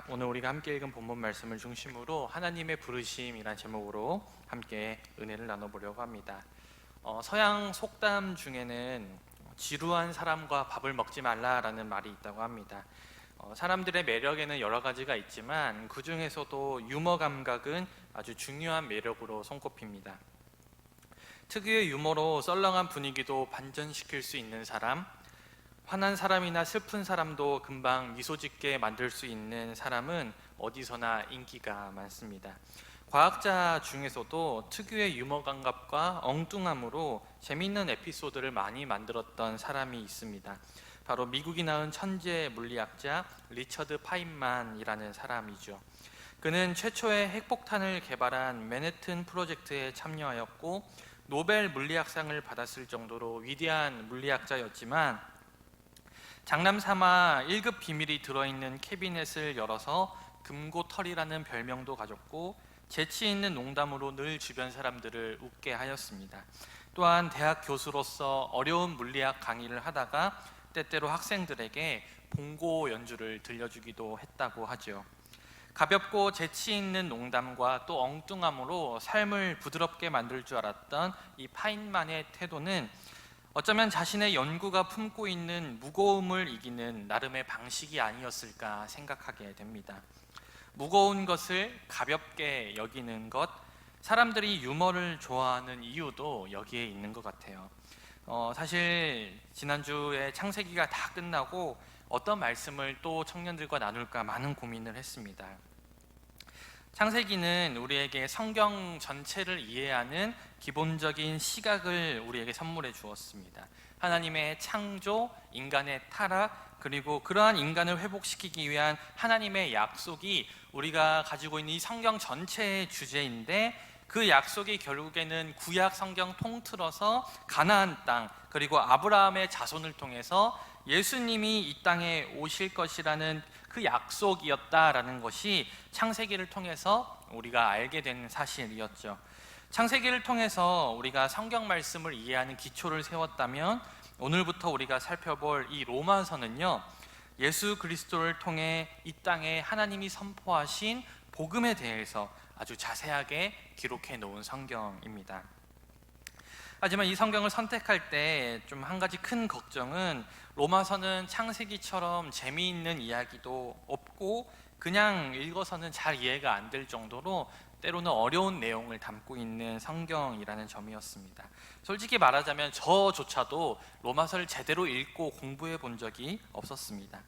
오늘 우리가 함께 읽은 본문 말씀을 중심으로 하나님의 부르심이란 제목으로 함께 은혜를 나눠보려고 합니다. 서양 속담 중에는 지루한 사람과 밥을 먹지 말라라는 말이 있다고 합니다. 사람들의 매력에는 여러 가지가 있지만 그 중에서도 유머 감각은 아주 중요한 매력으로 손꼽힙니다. 특유의 유머로 썰렁한 분위기도 반전시킬 수 있는 사람, 화난 사람이나 슬픈 사람도 금방 미소 짓게 만들 수 있는 사람은 어디서나 인기가 많습니다. 과학자 중에서도 특유의 유머 감각과 엉뚱함으로 재미있는 에피소드를 많이 만들었던 사람이 있습니다. 바로 미국이 낳은 천재 물리학자 리처드 파인만이라는 사람이죠. 그는 최초의 핵폭탄을 개발한 맨해튼 프로젝트에 참여하였고 노벨 물리학상을 받았을 정도로 위대한 물리학자였지만 장남삼아 1급 비밀이 들어있는 캐비넷을 열어서 금고털이라는 별명도 가졌고 재치 있는 농담으로 늘 주변 사람들을 웃게 하였습니다. 또한 대학 교수로서 어려운 물리학 강의를 하다가 때때로 학생들에게 봉고 연주를 들려주기도 했다고 하죠. 가볍고 재치 있는 농담과 또 엉뚱함으로 삶을 부드럽게 만들 줄 알았던 이 파인만의 태도는 어쩌면 자신의 연구가 품고 있는 무거움을 이기는 나름의 방식이 아니었을까 생각하게 됩니다. 무거운 것을 가볍게 여기는 것, 사람들이 유머를 좋아하는 이유도 여기에 있는 것 같아요. 사실 지난주에 창세기가 다 끝나고 어떤 말씀을 또 청년들과 나눌까 많은 고민을 했습니다. 창세기는 우리에게 성경 전체를 이해하는 기본적인 시각을 우리에게 선물해 주었습니다. 하나님의 창조, 인간의 타락, 그리고 그러한 인간을 회복시키기 위한 하나님의 약속이 우리가 가지고 있는 이 성경 전체의 주제인데, 그 약속이 결국에는 구약 성경 통틀어서 가나안 땅, 그리고 아브라함의 자손을 통해서 예수님이 이 땅에 오실 것이라는 그 약속이었다라는 것이 창세기를 통해서 우리가 알게 된 사실이었죠. 창세기를 통해서 우리가 성경 말씀을 이해하는 기초를 세웠다면, 오늘부터 우리가 살펴볼 이 로마서는요, 예수 그리스도를 통해 이 땅에 하나님이 선포하신 복음에 대해서 아주 자세하게 기록해 놓은 성경입니다. 하지만 이 성경을 선택할 때 좀 한 가지 큰 걱정은, 로마서는 창세기처럼 재미있는 이야기도 없고 그냥 읽어서는 잘 이해가 안 될 정도로 때로는 어려운 내용을 담고 있는 성경이라는 점이었습니다. 솔직히 말하자면 저조차도 로마서를 제대로 읽고 공부해 본 적이 없었습니다.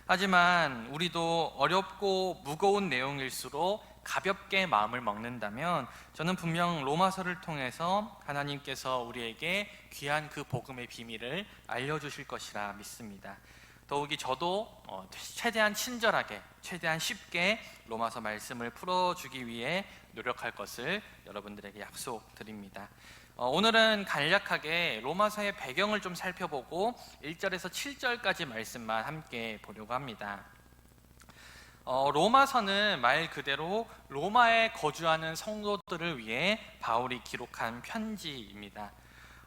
하지만 우리도 어렵고 무거운 내용일수록 가볍게 마음을 먹는다면 저는 분명 로마서를 통해서 하나님께서 우리에게 귀한 그 복음의 비밀을 알려주실 것이라 믿습니다. 더욱이 저도 최대한 친절하게, 최대한 쉽게 로마서 말씀을 풀어주기 위해 노력할 것을 여러분들에게 약속드립니다. 오늘은 간략하게 로마서의 배경을 좀 살펴보고 1절에서 7절까지 말씀만 함께 보려고 합니다. 로마서는 말 그대로 로마에 거주하는 성도들을 위해 바울이 기록한 편지입니다.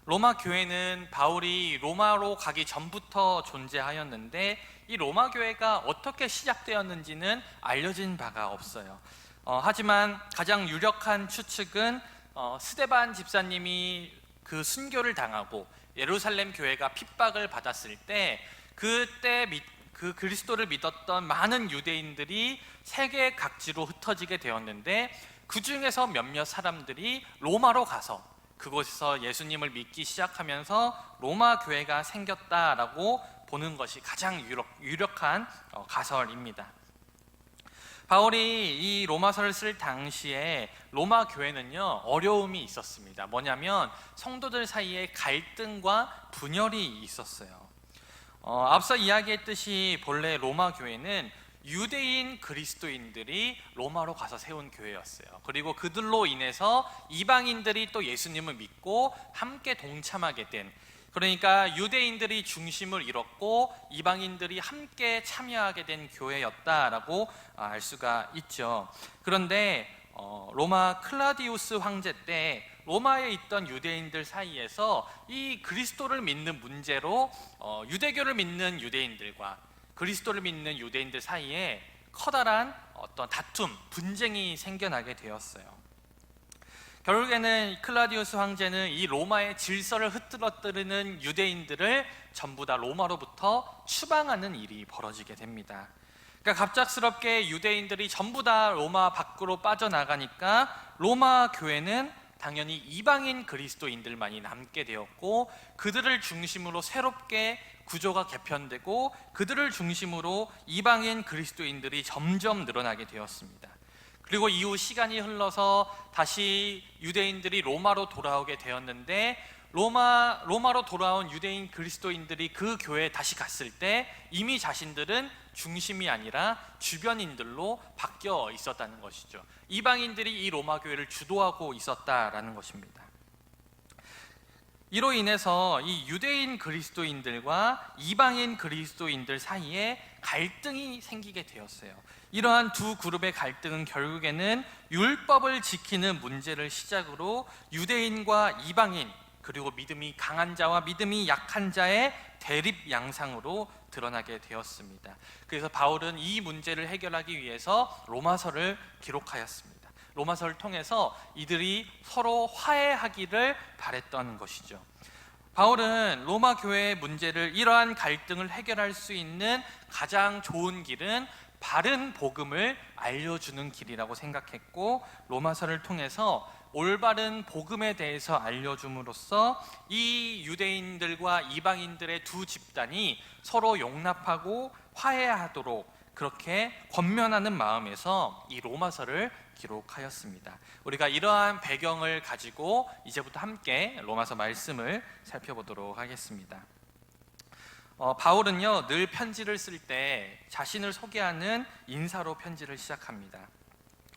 로마 교회는 바울이 로마로 가기 전부터 존재하였는데 이 로마 교회가 어떻게 시작되었는지는 알려진 바가 없어요. 하지만 가장 유력한 추측은 스데반 집사님이 그 순교를 당하고 예루살렘 교회가 핍박을 받았을 때, 그때 그 그리스도를 믿었던 많은 유대인들이 세계 각지로 흩어지게 되었는데, 그 중에서 몇몇 사람들이 로마로 가서 그곳에서 예수님을 믿기 시작하면서 로마 교회가 생겼다라고 보는 것이 가장 유력한 가설입니다. 바울이 이 로마서를 쓸 당시에 로마 교회는요, 어려움이 있었습니다. 뭐냐면 성도들 사이에 갈등과 분열이 있었어요. 앞서 이야기했듯이 본래 로마 교회는 유대인 그리스도인들이 로마로 가서 세운 교회였어요. 그리고 그들로 인해서 이방인들이 또 예수님을 믿고 함께 동참하게 된, 그러니까 유대인들이 중심을 잃었고 이방인들이 함께 참여하게 된 교회였다라고 알 수가 있죠. 그런데 로마 클라디우스 황제 때 로마에 있던 유대인들 사이에서 이 그리스도를 믿는 문제로 유대교를 믿는 유대인들과 그리스도를 믿는 유대인들 사이에 커다란 어떤 다툼, 분쟁이 생겨나게 되었어요. 결국에는 클라우디우스 황제는 이 로마의 질서를 흐트러뜨리는 유대인들을 전부 다 로마로부터 추방하는 일이 벌어지게 됩니다. 그러니까 갑작스럽게 유대인들이 전부 다 로마 밖으로 빠져나가니까 로마 교회는 당연히 이방인 그리스도인들만이 남게 되었고, 그들을 중심으로 새롭게 구조가 개편되고 그들을 중심으로 이방인 그리스도인들이 점점 늘어나게 되었습니다. 그리고 이후 시간이 흘러서 다시 유대인들이 로마로 돌아오게 되었는데, 로마로 돌아온 유대인 그리스도인들이 그 교회에 다시 갔을 때 이미 자신들은 중심이 아니라 주변인들로 바뀌어 있었다는 것이죠. 이방인들이 이 로마 교회를 주도하고 있었다라는 것입니다. 이로 인해서 이 유대인 그리스도인들과 이방인 그리스도인들 사이에 갈등이 생기게 되었어요. 이러한 두 그룹의 갈등은 결국에는 율법을 지키는 문제를 시작으로 유대인과 이방인, 그리고 믿음이 강한 자와 믿음이 약한 자의 대립 양상으로 드러나게 되었습니다. 그래서 바울은 이 문제를 해결하기 위해서 로마서를 기록하였습니다. 로마서를 통해서 이들이 서로 화해하기를 바랬던 것이죠. 바울은 로마 교회의 문제를, 이러한 갈등을 해결할 수 있는 가장 좋은 길은 바른 복음을 알려주는 길이라고 생각했고, 로마서를 통해서 올바른 복음에 대해서 알려줌으로써 이 유대인들과 이방인들의 두 집단이 서로 용납하고 화해하도록 그렇게 권면하는 마음에서 이 로마서를 기록하였습니다. 우리가 이러한 배경을 가지고 이제부터 함께 로마서 말씀을 살펴보도록 하겠습니다. 바울은요, 늘 편지를 쓸 때 자신을 소개하는 인사로 편지를 시작합니다.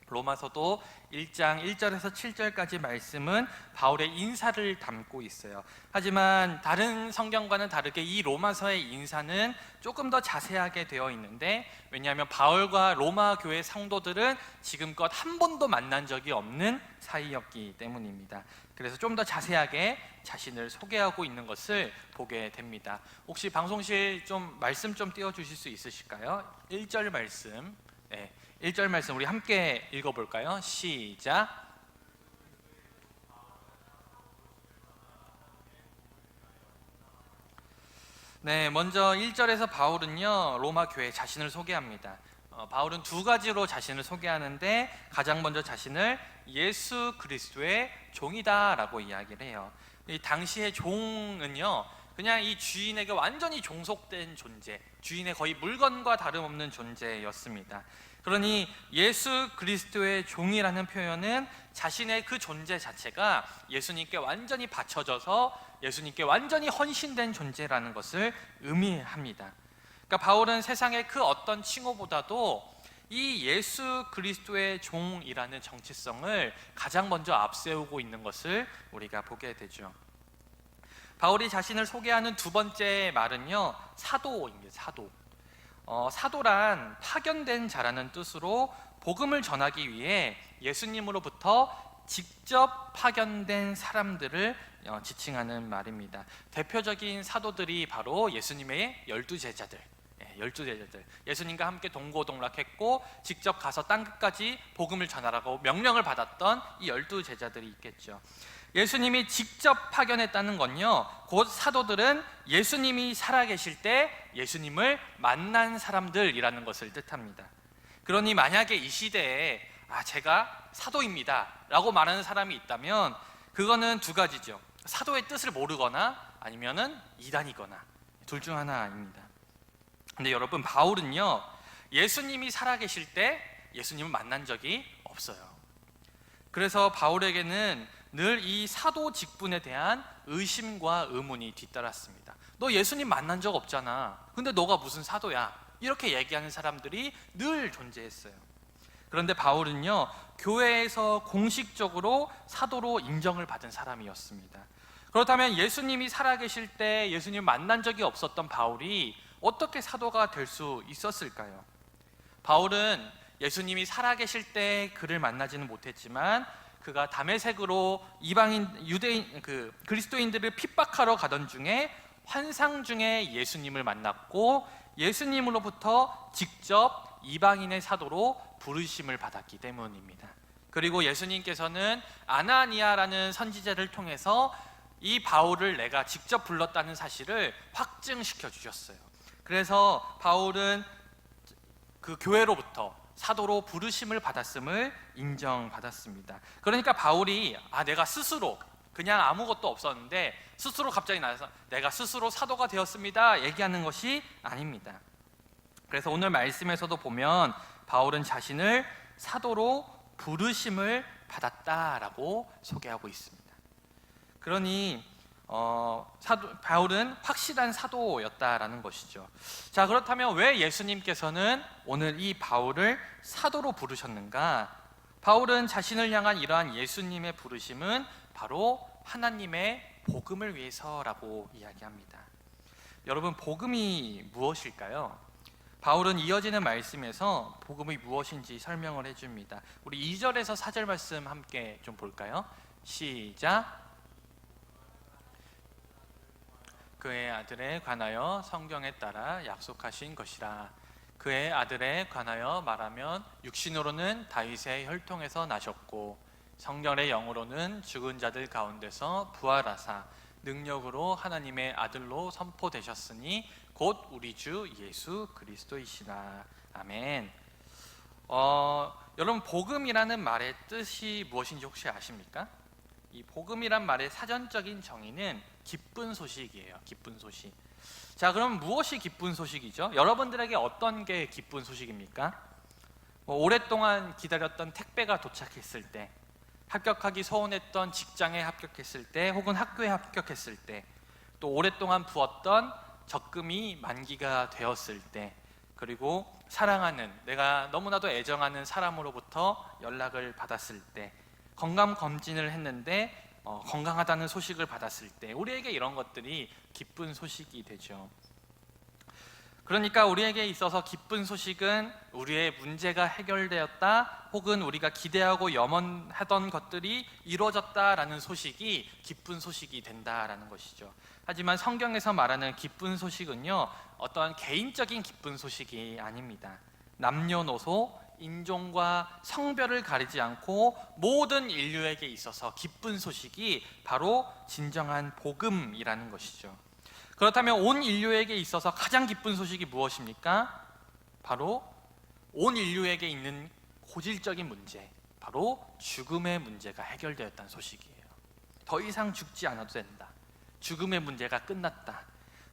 로마서도 1장 1절에서 7절까지 말씀은 바울의 인사를 담고 있어요. 하지만 다른 성경과는 다르게 이 로마서의 인사는 조금 더 자세하게 되어 있는데, 왜냐하면 바울과 로마 교회 성도들은 지금껏 한 번도 만난 적이 없는 사이였기 때문입니다. 그래서 좀 더 자세하게 자신을 소개하고 있는 것을 보게 됩니다. 혹시 방송실 말씀 좀 띄워주실 수 있으실까요? 1절 말씀. 네. 1절 말씀 우리 함께 읽어볼까요? 시작. 네, 먼저 1절에서 바울은요, 로마 교회 자신을 소개합니다. 바울은 두 가지로 자신을 소개하는데, 가장 먼저 자신을 예수 그리스도의 종이다라고 이야기를 해요. 이 당시의 종은요, 그냥 이 주인에게 완전히 종속된 존재, 주인의 거의 물건과 다름없는 존재였습니다. 그러니 예수 그리스도의 종이라는 표현은 자신의 그 존재 자체가 예수님께 완전히 바쳐져서 예수님께 완전히 헌신된 존재라는 것을 의미합니다. 그러니까 바울은 세상의 그 어떤 칭호보다도 이 예수 그리스도의 종이라는 정체성을 가장 먼저 앞세우고 있는 것을 우리가 보게 되죠. 바울이 자신을 소개하는 두 번째 말은요, 사도입니다. 사도란 파견된 자라는 뜻으로 복음을 전하기 위해 예수님으로부터 직접 파견된 사람들을 지칭하는 말입니다. 대표적인 사도들이 바로 예수님의 12제자들, 예수님과 함께 동고동락했고 직접 가서 땅끝까지 복음을 전하라고 명령을 받았던 이 12제자들이 있겠죠. 예수님이 직접 파견했다는 건요, 곧 사도들은 예수님이 살아계실 때 예수님을 만난 사람들이라는 것을 뜻합니다. 그러니 만약에 이 시대에 제가 사도입니다 라고 말하는 사람이 있다면 그거는 두 가지죠. 사도의 뜻을 모르거나 아니면은 이단이거나, 둘 중 하나입니다. 근데 여러분, 바울은요, 예수님이 살아계실 때 예수님을 만난 적이 없어요. 그래서 바울에게는 늘 이 사도 직분에 대한 의심과 의문이 뒤따랐습니다. 너 예수님 만난 적 없잖아. 근데 너가 무슨 사도야? 이렇게 얘기하는 사람들이 늘 존재했어요. 그런데 바울은요, 교회에서 공식적으로 사도로 인정을 받은 사람이었습니다. 그렇다면 예수님이 살아계실 때 예수님 만난 적이 없었던 바울이 어떻게 사도가 될 수 있었을까요? 바울은 예수님이 살아계실 때 그를 만나지는 못했지만 그가 다메섹으로 유대인 그리스도인들을 핍박하러 가던 중에 환상 중에 예수님을 만났고 예수님으로부터 직접 이방인의 사도로 부르심을 받았기 때문입니다. 그리고 예수님께서는 아나니아라는 선지자를 통해서 이 바울을 내가 직접 불렀다는 사실을 확증시켜 주셨어요. 그래서 바울은 그 교회로부터 사도로 부르심을 받았음을 인정받았습니다. 그러니까 바울이 내가 스스로 그냥 아무것도 없었는데 스스로 갑자기 나와서 내가 스스로 사도가 되었습니다 얘기하는 것이 아닙니다. 그래서 오늘 말씀에서도 보면 바울은 자신을 사도로 부르심을 받았다라고 소개하고 있습니다. 그러니 바울은 확실한 사도였다라는 것이죠. 자, 그렇다면 왜 예수님께서는 오늘 이 바울을 사도로 부르셨는가? 바울은 자신을 향한 이러한 예수님의 부르심은 바로 하나님의 복음을 위해서라고 이야기합니다. 여러분, 복음이 무엇일까요? 바울은 이어지는 말씀에서 복음이 무엇인지 설명을 해줍니다. 우리 2절에서 4절 말씀 함께 좀 볼까요? 시작. 그의 아들에 관하여 성경에 따라 약속하신 것이라. 그의 아들에 관하여 말하면 육신으로는 다윗의 혈통에서 나셨고 성령의 영으로는 죽은 자들 가운데서 부활하사 능력으로 하나님의 아들로 선포되셨으니 곧 우리 주 예수 그리스도이시라. 아멘. 여러분, 복음이라는 말의 뜻이 무엇인지 혹시 아십니까? 이 복음이란 말의 사전적인 정의는 기쁜 소식이에요. 기쁜 소식. 자, 그럼 무엇이 기쁜 소식이죠? 여러분들에게 어떤 게 기쁜 소식입니까? 오랫동안 기다렸던 택배가 도착했을 때, 합격하기 소원했던 직장에 합격했을 때, 혹은 학교에 합격했을 때, 또 오랫동안 부었던 적금이 만기가 되었을 때, 그리고 사랑하는, 내가 너무나도 애정하는 사람으로부터 연락을 받았을 때, 건강검진을 했는데 건강하다는 소식을 받았을 때, 우리에게 이런 것들이 기쁜 소식이 되죠. 그러니까 우리에게 있어서 기쁜 소식은 우리의 문제가 해결되었다, 혹은 우리가 기대하고 염원하던 것들이 이루어졌다라는 소식이 기쁜 소식이 된다라는 것이죠. 하지만 성경에서 말하는 기쁜 소식은요, 어떠한 개인적인 기쁜 소식이 아닙니다. 남녀노소, 인종과 성별을 가리지 않고 모든 인류에게 있어서 기쁜 소식이 바로 진정한 복음이라는 것이죠. 그렇다면 온 인류에게 있어서 가장 기쁜 소식이 무엇입니까? 바로 온 인류에게 있는 고질적인 문제, 바로 죽음의 문제가 해결되었다는 소식이에요. 더 이상 죽지 않아도 된다. 죽음의 문제가 끝났다.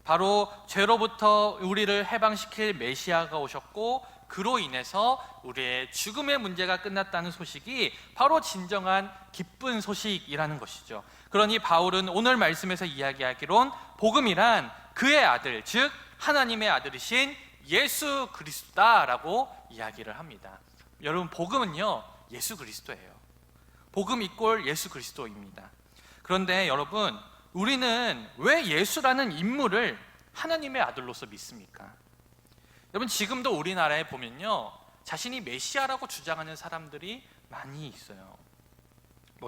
바로 죄로부터 우리를 해방시킬 메시아가 오셨고, 그로 인해서 우리의 죽음의 문제가 끝났다는 소식이 바로 진정한 기쁜 소식이라는 것이죠. 그러니 바울은 오늘 말씀에서 이야기하기론 복음이란 그의 아들, 즉 하나님의 아들이신 예수 그리스도다라고 이야기를 합니다. 여러분, 복음은요, 예수 그리스도예요. 복음 이꼴 예수 그리스도입니다. 그런데 여러분, 우리는 왜 예수라는 인물을 하나님의 아들로서 믿습니까? 여러분, 지금도 우리나라에 보면요, 자신이 메시아라고 주장하는 사람들이 많이 있어요.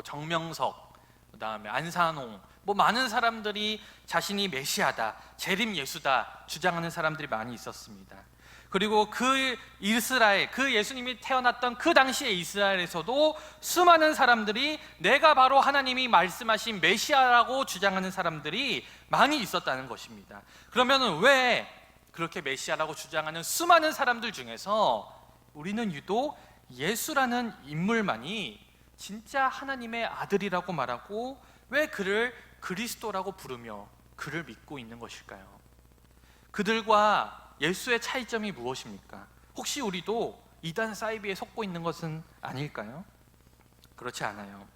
정명석, 그다음에 안산홍, 많은 사람들이 자신이 메시아다, 재림 예수다 주장하는 사람들이 많이 있었습니다. 그리고 그 이스라엘, 그 예수님이 태어났던 그 당시의 이스라엘에서도 수많은 사람들이 내가 바로 하나님이 말씀하신 메시아라고 주장하는 사람들이 많이 있었다는 것입니다. 그러면 왜 그렇게 메시아라고 주장하는 수많은 사람들 중에서 우리는 유독 예수라는 인물만이 진짜 하나님의 아들이라고 말하고 왜 그를 그리스도라고 부르며 그를 믿고 있는 것일까요? 그들과 예수의 차이점이 무엇입니까? 혹시 우리도 이단 사이비에 속고 있는 것은 아닐까요? 그렇지 않아요.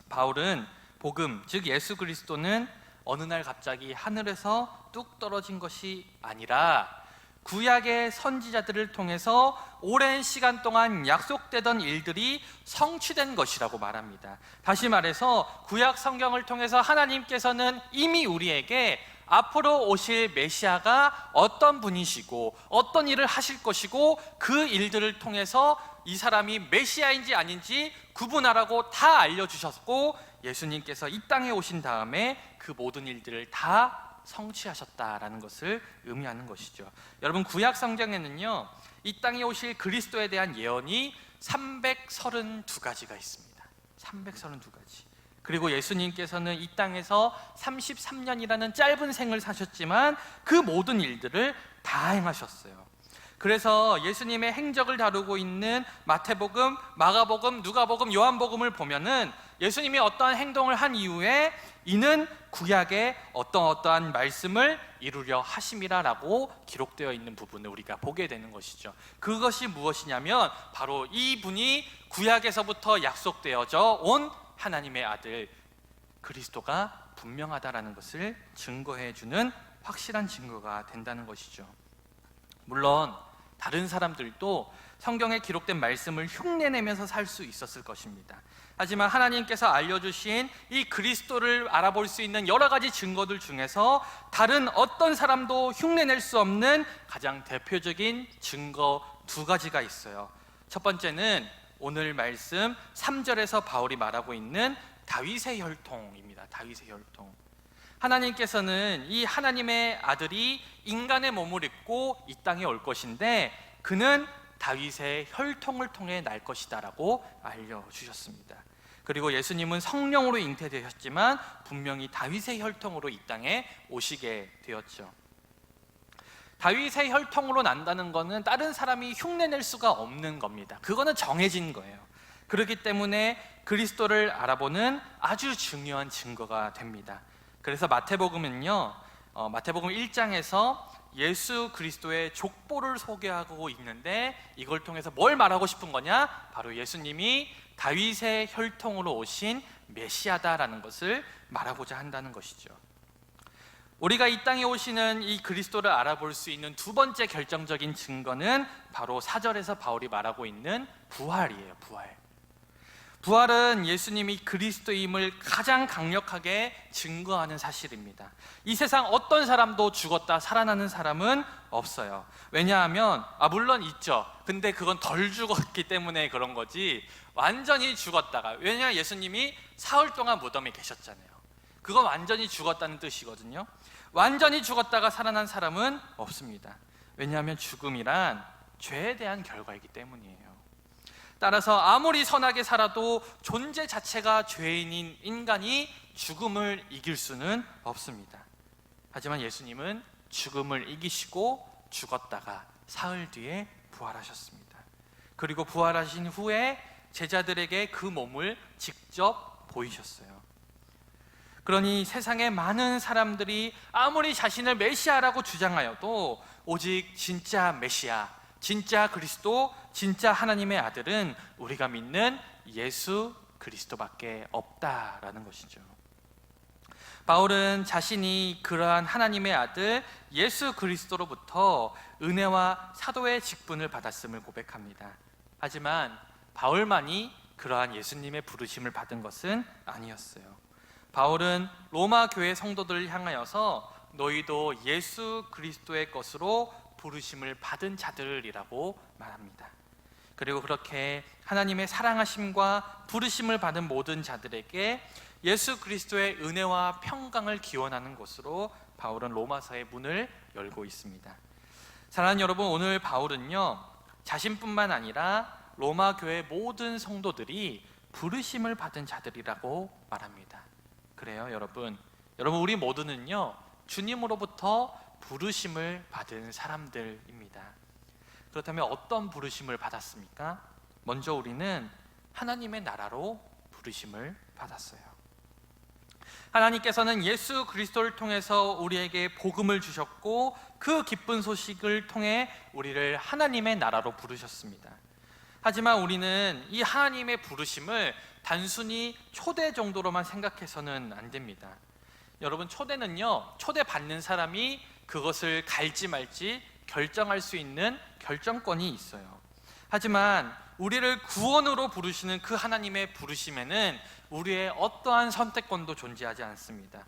바울은 복음, 즉 예수 그리스도는 어느 날 갑자기 하늘에서 뚝 떨어진 것이 아니라 구약의 선지자들을 통해서 오랜 시간 동안 약속되던 일들이 성취된 것이라고 말합니다. 다시 말해서 구약 성경을 통해서 하나님께서는 이미 우리에게 앞으로 오실 메시아가 어떤 분이시고 어떤 일을 하실 것이고 그 일들을 통해서 이 사람이 메시아인지 아닌지 구분하라고 다 알려주셨고, 예수님께서 이 땅에 오신 다음에 그 모든 일들을 다 성취하셨다라는 것을 의미하는 것이죠. 여러분, 구약 성경에는요, 이 땅에 오실 그리스도에 대한 예언이 332가지가 있습니다. 332가지. 그리고 예수님께서는 이 땅에서 33년이라는 짧은 생을 사셨지만 그 모든 일들을 다 행하셨어요. 그래서 예수님의 행적을 다루고 있는 마태복음, 마가복음, 누가복음, 요한복음을 보면은 예수님이 어떠한 행동을 한 이후에 이는 구약의 어떠한 말씀을 이루려 하심이라라고 기록되어 있는 부분을 우리가 보게 되는 것이죠. 그것이 무엇이냐면 바로 이분이 구약에서부터 약속되어져 온 하나님의 아들 그리스도가 분명하다라는 것을 증거해 주는 확실한 증거가 된다는 것이죠. 물론 다른 사람들도 성경에 기록된 말씀을 흉내내면서 살 수 있었을 것입니다. 하지만 하나님께서 알려주신 이 그리스도를 알아볼 수 있는 여러 가지 증거들 중에서 다른 어떤 사람도 흉내낼 수 없는 가장 대표적인 증거 2가지가 있어요. 첫 번째는 오늘 말씀 3절에서 바울이 말하고 있는 다윗의 혈통입니다. 다윗의 혈통. 하나님께서는 이 하나님의 아들이 인간의 몸을 입고 이 땅에 올 것인데 그는 다윗의 혈통을 통해 날 것이다라고 알려주셨습니다. 그리고 예수님은 성령으로 잉태되셨지만 분명히 다윗의 혈통으로 이 땅에 오시게 되었죠. 다윗의 혈통으로 난다는 것은 다른 사람이 흉내낼 수가 없는 겁니다. 그거는 정해진 거예요. 그렇기 때문에 그리스도를 알아보는 아주 중요한 증거가 됩니다. 그래서 마태복음은요, 마태복음 1장에서 예수 그리스도의 족보를 소개하고 있는데 이걸 통해서 뭘 말하고 싶은 거냐? 바로 예수님이 다윗의 혈통으로 오신 메시아다라는 것을 말하고자 한다는 것이죠. 우리가 이 땅에 오시는 이 그리스도를 알아볼 수 있는 2번째 결정적인 증거는 바로 4절에서 바울이 말하고 있는 부활이에요. 부활은 예수님이 그리스도임을 가장 강력하게 증거하는 사실입니다. 이 세상 어떤 사람도 죽었다 살아나는 사람은 없어요. 왜냐하면 물론 있죠. 근데 그건 덜 죽었기 때문에 그런 거지 완전히 죽었다가, 왜냐하면 예수님이 사흘 동안 무덤에 계셨잖아요. 그건 완전히 죽었다는 뜻이거든요. 완전히 죽었다가 살아난 사람은 없습니다. 왜냐하면 죽음이란 죄에 대한 결과이기 때문이에요. 따라서 아무리 선하게 살아도 존재 자체가 죄인인 인간이 죽음을 이길 수는 없습니다. 하지만 예수님은 죽음을 이기시고 죽었다가 사흘 뒤에 부활하셨습니다. 그리고 부활하신 후에 제자들에게 그 몸을 직접 보이셨어요. 그러니 세상의 많은 사람들이 아무리 자신을 메시아라고 주장하여도 오직 진짜 메시아, 진짜 그리스도, 진짜 하나님의 아들은 우리가 믿는 예수 그리스도밖에 없다라는 것이죠. 바울은 자신이 그러한 하나님의 아들 예수 그리스도로부터 은혜와 사도의 직분을 받았음을 고백합니다. 하지만 바울만이 그러한 예수님의 부르심을 받은 것은 아니었어요. 바울은 로마 교회 성도들을 향하여서 너희도 예수 그리스도의 것으로 부르심을 받은 자들이라고 말합니다. 그리고 그렇게 하나님의 사랑하심과 부르심을 받은 모든 자들에게 예수 그리스도의 은혜와 평강을 기원하는 곳으로 바울은 로마서의 문을 열고 있습니다. 사랑하는 여러분, 오늘 바울은요 자신뿐만 아니라 로마 교회 모든 성도들이 부르심을 받은 자들이라고 말합니다. 그래요, 여러분 우리 모두는요 주님으로부터 부르심을 받은 사람들입니다. 그렇다면 어떤 부르심을 받았습니까? 먼저 우리는 하나님의 나라로 부르심을 받았어요. 하나님께서는 예수 그리스도를 통해서 우리에게 복음을 주셨고 그 기쁜 소식을 통해 우리를 하나님의 나라로 부르셨습니다. 하지만 우리는 이 하나님의 부르심을 단순히 초대 정도로만 생각해서는 안 됩니다. 여러분, 초대는요 초대받는 사람이 그것을 갈지 말지 결정할 수 있는 결정권이 있어요. 하지만 우리를 구원으로 부르시는 그 하나님의 부르심에는 우리의 어떠한 선택권도 존재하지 않습니다.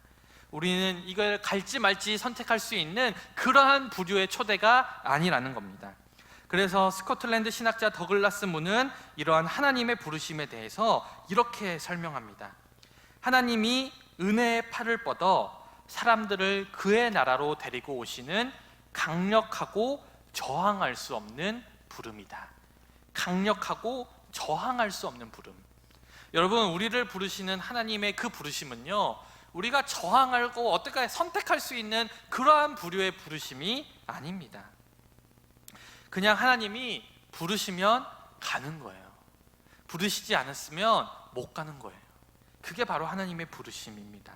우리는 이걸 갈지 말지 선택할 수 있는 그러한 부류의 초대가 아니라는 겁니다. 그래서 스코틀랜드 신학자 더글라스 문은 이러한 하나님의 부르심에 대해서 이렇게 설명합니다. 하나님이 은혜의 팔을 뻗어 사람들을 그의 나라로 데리고 오시는 강력하고 저항할 수 없는 부름이다. 강력하고 저항할 수 없는 부름. 여러분, 우리를 부르시는 하나님의 그 부르심은요, 우리가 저항하고 어떻게 선택할 수 있는 그러한 부류의 부르심이 아닙니다. 그냥 하나님이 부르시면 가는 거예요. 부르시지 않았으면 못 가는 거예요. 그게 바로 하나님의 부르심입니다.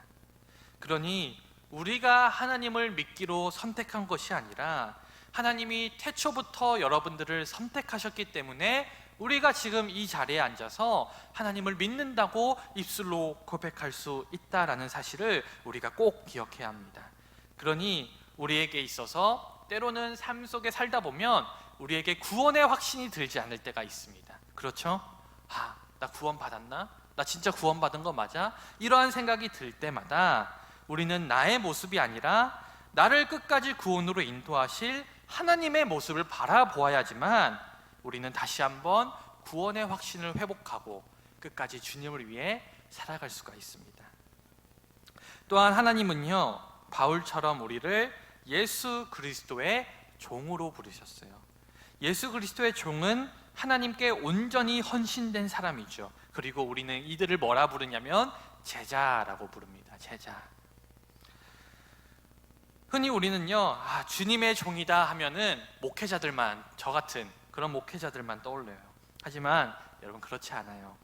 그러니 우리가 하나님을 믿기로 선택한 것이 아니라 하나님이 태초부터 여러분들을 선택하셨기 때문에 우리가 지금 이 자리에 앉아서 하나님을 믿는다고 입술로 고백할 수 있다라는 사실을 우리가 꼭 기억해야 합니다. 그러니 우리에게 있어서 때로는 삶 속에 살다 보면 우리에게 구원의 확신이 들지 않을 때가 있습니다. 그렇죠? 나 구원 받았나? 나 진짜 구원 받은 거 맞아? 이러한 생각이 들 때마다 우리는 나의 모습이 아니라 나를 끝까지 구원으로 인도하실 하나님의 모습을 바라보아야지만 우리는 다시 한번 구원의 확신을 회복하고 끝까지 주님을 위해 살아갈 수가 있습니다. 또한 하나님은요, 바울처럼 우리를 예수 그리스도의 종으로 부르셨어요. 예수 그리스도의 종은 하나님께 온전히 헌신된 사람이죠. 그리고 우리는 이들을 뭐라 부르냐면 제자라고 부릅니다. 제자. 흔히 우리는요, 주님의 종이다 하면은 목회자들만, 저 같은 그런 목회자들만 떠올려요. 하지만 여러분, 그렇지 않아요.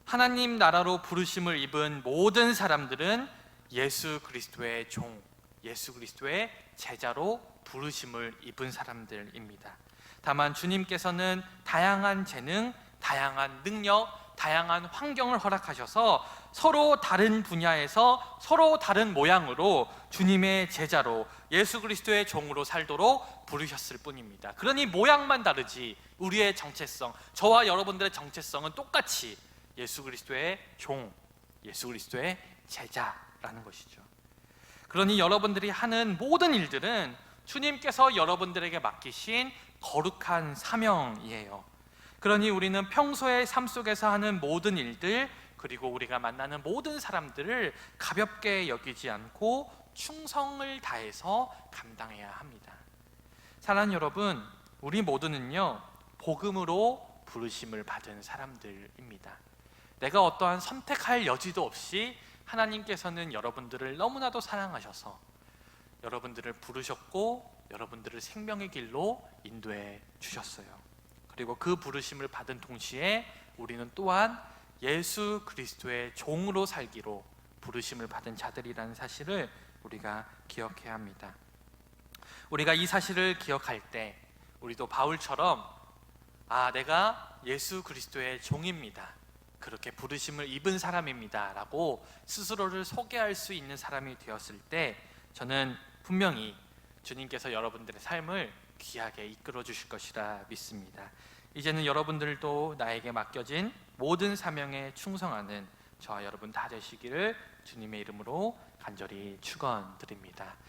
하나님 나라로 부르심을 입은 모든 사람들은 예수 그리스도의 종, 예수 그리스도의 제자로 부르심을 입은 사람들입니다. 다만 주님께서는 다양한 재능, 다양한 능력, 다양한 환경을 허락하셔서 서로 다른 분야에서 서로 다른 모양으로 주님의 제자로 예수 그리스도의 종으로 살도록 부르셨을 뿐입니다. 그러니 모양만 다르지 우리의 정체성, 저와 여러분들의 정체성은 똑같이 예수 그리스도의 종, 예수 그리스도의 제자라는 것이죠. 그러니 여러분들이 하는 모든 일들은 주님께서 여러분들에게 맡기신 거룩한 사명이에요. 그러니 우리는 평소의 삶 속에서 하는 모든 일들, 그리고 우리가 만나는 모든 사람들을 가볍게 여기지 않고 충성을 다해서 감당해야 합니다. 사랑하는 여러분, 우리 모두는요, 복음으로 부르심을 받은 사람들입니다. 내가 어떠한 선택할 여지도 없이 하나님께서는 여러분들을 너무나도 사랑하셔서 여러분들을 부르셨고 여러분들을 생명의 길로 인도해 주셨어요. 그리고 그 부르심을 받은 동시에 우리는 또한 예수 그리스도의 종으로 살기로 부르심을 받은 자들이라는 사실을 우리가 기억해야 합니다. 우리가 이 사실을 기억할 때 우리도 바울처럼 내가 예수 그리스도의 종입니다, 그렇게 부르심을 입은 사람입니다 라고 스스로를 소개할 수 있는 사람이 되었을 때 저는 분명히 주님께서 여러분들의 삶을 귀하게 이끌어 주실 것이라 믿습니다. 이제는 여러분들도 나에게 맡겨진 모든 사명에 충성하는 저와 여러분 다 되시기를 주님의 이름으로 간절히 축원드립니다.